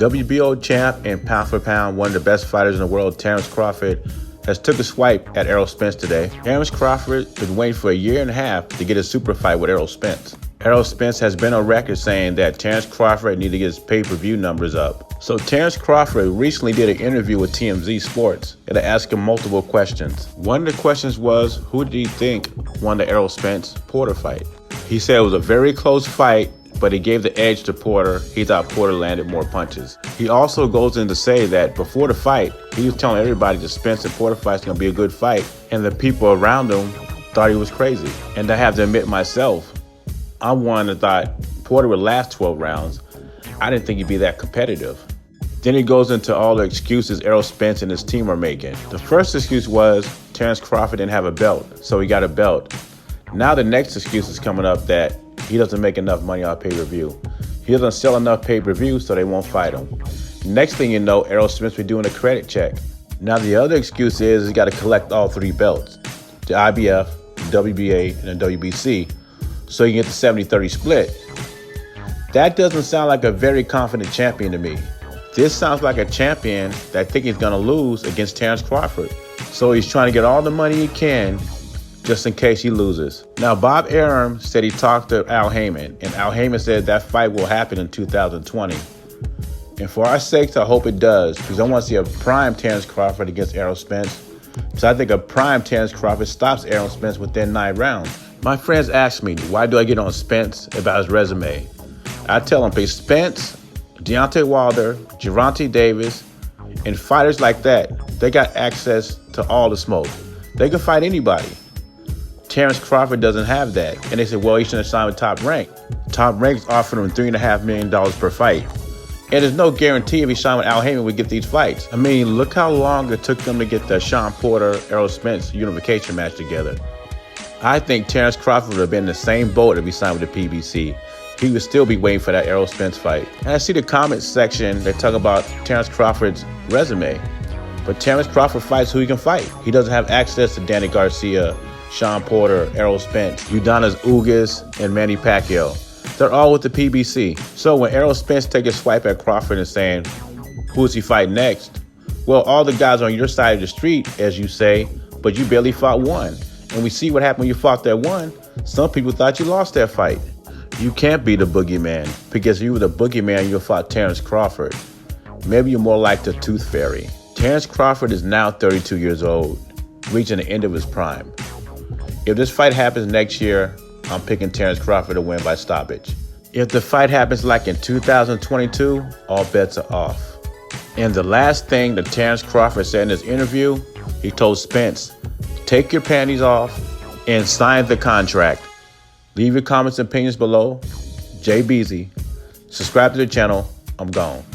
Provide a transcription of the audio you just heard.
WBO champ and pound for pound, one of the best fighters in the world, Terrence Crawford, has took a swipe at Errol Spence today. Terrence Crawford has been waiting for a year and a half to get a super fight with Errol Spence. Errol Spence has been on record saying that Terrence Crawford needs to get his pay-per-view numbers up. So Terrence Crawford recently did an interview with TMZ Sports and they asked him multiple questions. One of the questions was, who did he think won the Errol Spence-Porter fight? He said it was a very close fight, but he gave the edge to Porter. He thought Porter landed more punches. He also goes in to say that before the fight, he was telling everybody the Spence and Porter fight's gonna be a good fight, and the people around him thought he was crazy. And I have to admit myself, I'm one that thought Porter would last 12 rounds. I didn't think he'd be that competitive. Then he goes into all the excuses Errol Spence and his team are making. The first excuse was Terrence Crawford didn't have a belt, so he got a belt. Now the next excuse is coming up that he doesn't make enough money on pay-per-view. He doesn't sell enough pay-per-view, so they won't fight him. Next thing you know, Errol Spence be doing a credit check. Now the other excuse is he's got to collect all three belts, the IBF, the WBA, and the WBC, so you get the 70-30 split. That doesn't sound like a very confident champion to me. This sounds like a champion that thinks he's gonna lose against Terrence Crawford. So he's trying to get all the money he can just in case he loses. Now, Bob Arum said he talked to Al Heyman, and Al Heyman said that fight will happen in 2020. And for our sakes, I hope it does, because I want to see a prime Terrence Crawford against Errol Spence. So I think a prime Terrence Crawford stops Errol Spence within 9 rounds. My friends ask me, why do I get on Spence about his resume? I tell them, because Spence, Deontay Wilder, Gervonta Davis, and fighters like that, they got access to all the smoke. They can fight anybody. Terrence Crawford doesn't have that. And they said, well, he shouldn't have signed with Top Rank. Top Rank's offering him $3.5 million per fight. And there's no guarantee if he signed with Al Heyman would get these fights. I mean, look how long it took them to get the Shawn Porter, Errol Spence unification match together. I think Terrence Crawford would have been in the same boat if he signed with the PBC. He would still be waiting for that Errol Spence fight. And I see the comments section, they talk about Terrence Crawford's resume. But Terrence Crawford fights who he can fight. He doesn't have access to Danny Garcia, Shawn Porter, Errol Spence, Udonis Ugas, and Manny Pacquiao. They're all with the PBC. So when Errol Spence takes a swipe at Crawford and saying, who is he fighting next? Well, all the guys on your side of the street, as you say, but you barely fought one. And we see what happened when you fought that one. Some people thought you lost that fight. You can't be the boogeyman, because if you were the boogeyman, you fought Terrence Crawford. Maybe you're more like the Tooth Fairy. Terrence Crawford is now 32 years old, reaching the end of his prime. If this fight happens next year, I'm picking Terrence Crawford to win by stoppage. If the fight happens like in 2022, all bets are off. And the last thing that Terrence Crawford said in his interview, he told Spence, take your panties off and sign the contract. Leave your comments and opinions below. Jay Beezy. Subscribe to the channel. I'm gone.